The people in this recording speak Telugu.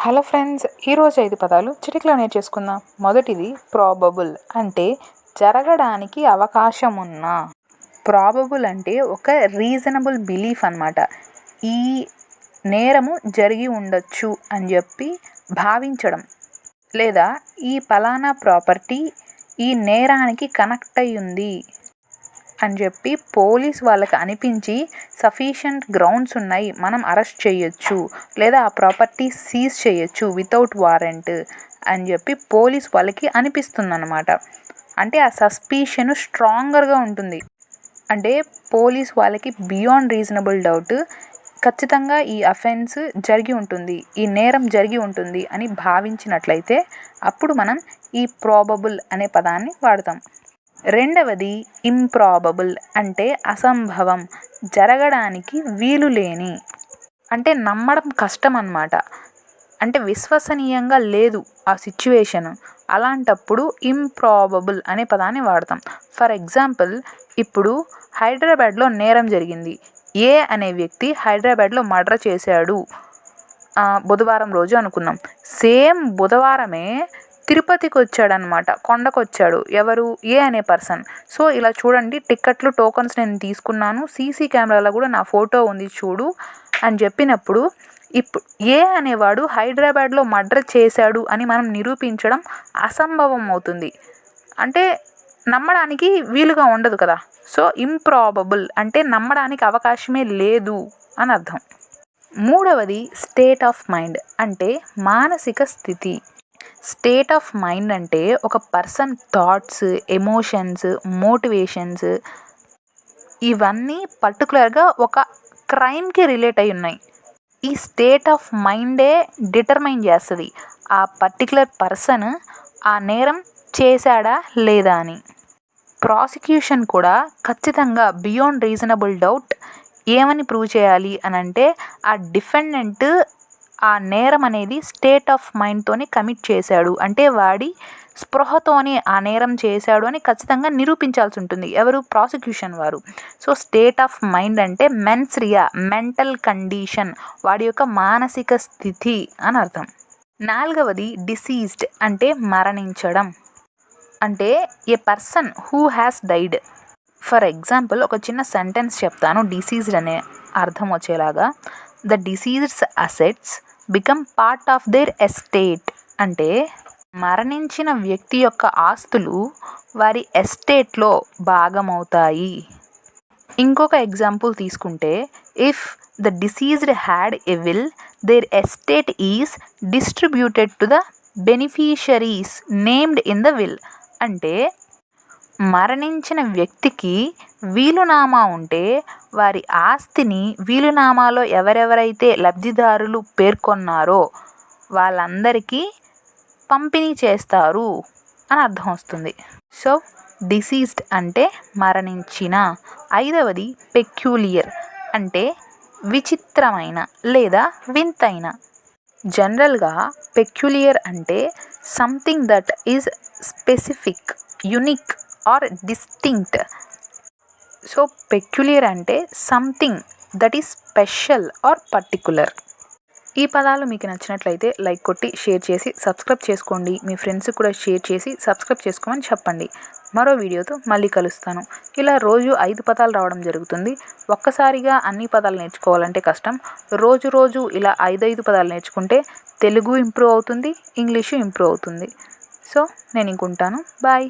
హలో ఫ్రెండ్స్, ఈరోజు 5 పదాలు చిటికలో నేర్చేసుకుందాం. మొదటిది ప్రాబబుల్, అంటే జరగడానికి అవకాశం ఉన్న. ప్రాబబుల్ అంటే ఒక రీజనబుల్ బిలీఫ్ అన్నమాట. ఈ నేరము జరిగి ఉండొచ్చు అని చెప్పి భావించడం, లేదా ఈ పలానా ప్రాపర్టీ ఈ నేరానికి కనెక్ట్ అయి ఉంది అని చెప్పి పోలీస్ వాళ్ళకి అనిపించి సఫిషియంట్ గ్రౌండ్స్ ఉన్నాయి, మనం అరెస్ట్ చేయొచ్చు లేదా ఆ ప్రాపర్టీ సీజ్ చేయొచ్చు వితౌట్ వారెంట్ అని చెప్పి పోలీస్ వాళ్ళకి అనిపిస్తుంది అన్నమాట. అంటే ఆ సస్పీషన్ స్ట్రాంగర్గా ఉంటుంది. అంటే పోలీస్ వాళ్ళకి బియాండ్ రీజనబుల్ డౌట్ ఖచ్చితంగా ఈ అఫెన్స్ జరిగి ఉంటుంది, ఈ నేరం జరిగి ఉంటుంది అని భావించినట్లయితే అప్పుడు మనం ఈ ప్రాబబుల్ అనే పదాన్ని వాడతాం. రెండవది ఇంప్రాబబుల్, అంటే అసంభవం, జరగడానికి వీలు లేని, అంటే నమ్మడం కష్టం అన్నమాట. అంటే విశ్వసనీయంగా లేదు ఆ సిచ్యువేషన్. అలాంటప్పుడు ఇంప్రాబబుల్ అనే పదాన్ని వాడతాం. ఫర్ ఎగ్జాంపుల్, ఇప్పుడు హైదరాబాద్లో నేరం జరిగింది. ఏ అనే వ్యక్తి హైదరాబాద్లో మర్డర్ చేశాడు బుధవారం రోజు అనుకుందాం. సేమ్ బుధవారమే తిరుపతికి వచ్చాడనమాట, కొండకు వచ్చాడు. ఎవరు? ఏ అనే పర్సన్. సో ఇలా చూడండి, టిక్కెట్లు టోకన్స్ నేను తీసుకున్నాను, సీసీ కెమెరాలో కూడా నా ఫోటో ఉంది చూడు అని చెప్పినప్పుడు ఇప్పుడు ఏ అనేవాడు హైదరాబాద్లో మర్డర్ చేశాడు అని మనం నిరూపించడం అసంభవం అవుతుంది. అంటే నమ్మడానికి వీలుగా ఉండదు కదా. సో ఇంప్రాబబుల్ అంటే నమ్మడానికి అవకాశమే లేదు అని అర్థం. మూడవది స్టేట్ ఆఫ్ మైండ్, అంటే మానసిక స్థితి. స్టేట్ ఆఫ్ మైండ్ అంటే ఒక పర్సన్ థాట్స్, ఎమోషన్స్, మోటివేషన్స్ ఇవన్నీ పర్టికులర్గా ఒక క్రైమ్కి రిలేట్ అయి ఉన్నాయి. ఈ స్టేట్ ఆఫ్ మైండే డిటర్మైన్ చేస్తుంది ఆ పర్టికులర్ పర్సన్ ఆ నేరం చేశాడా లేదా అని. ప్రాసిక్యూషన్ కూడా ఖచ్చితంగా బియాండ్ రీజనబుల్ డౌట్ ఏమని ప్రూవ్ చేయాలి అని అంటే ఆ డిఫెండెంట్ ఆ నేరం అనేది స్టేట్ ఆఫ్ మైండ్తోనే కమిట్ చేశాడు, అంటే వాడి స్పృహతోనే ఆ నేరం చేశాడు అని ఖచ్చితంగా నిరూపించాల్సి ఉంటుంది. ఎవరు? ప్రాసిక్యూషన్ వారు. సో స్టేట్ ఆఫ్ మైండ్ అంటే మెన్స్రియా, మెంటల్ కండిషన్, వాడి యొక్క మానసిక స్థితి అని అర్థం. నాలుగవది డిసీజ్డ్, అంటే మరణించడం. అంటే a person who has died. For example ఒక చిన్న సెంటెన్స్ చెప్తాను డిసీజ్డ్ అనే అర్థం వచ్చేలాగా. The deceased's assets become part of their estate, అంటే మరణించిన వ్యక్తి యొక్క ఆస్తులు వారి ఎస్టేట్లో భాగమవుతాయి. ఇంకొక ఎగ్జాంపుల్ తీసుకుంటే, if the deceased had a will their estate is distributed to the beneficiaries named in the will, అంటే మరణించిన వ్యక్తికి వీలునామా ఉంటే వారి ఆస్తిని వీలునామాలో ఎవరెవరైతే లబ్ధిదారులు పేర్కొన్నారో వాళ్ళందరికీ పంపిణీ చేస్తారు అని అర్థం వస్తుంది. సో డిసీజ్డ్ అంటే మరణించిన. ఐదవది పెక్యూలియర్, అంటే విచిత్రమైన లేదా వింతైన. జనరల్గా పెక్యూలియర్ అంటే something that is specific, unique or distinct. So peculiar అంటే something that is special or particular. ఈ పదాలు మీకు నచ్చినట్లయితే లైక్ కొట్టి షేర్ చేసి సబ్స్క్రైబ్ చేసుకోండి. మీ ఫ్రెండ్స్కి కూడా షేర్ చేసి సబ్స్క్రైబ్ చేసుకోమని చెప్పండి. మరో వీడియోతో మళ్ళీ కలుస్తాను. ఇలా రోజు 5 పదాలు రావడం జరుగుతుంది. ఒక్కసారిగా అన్ని పదాలు నేర్చుకోవాలంటే కష్టం. రోజు ఇలా 5 పదాలు నేర్చుకుంటే తెలుగు ఇంప్రూవ్ అవుతుంది, ఇంగ్లీషు ఇంప్రూవ్ అవుతుంది. సో నేను ఇంకుంటాను. బాయ్.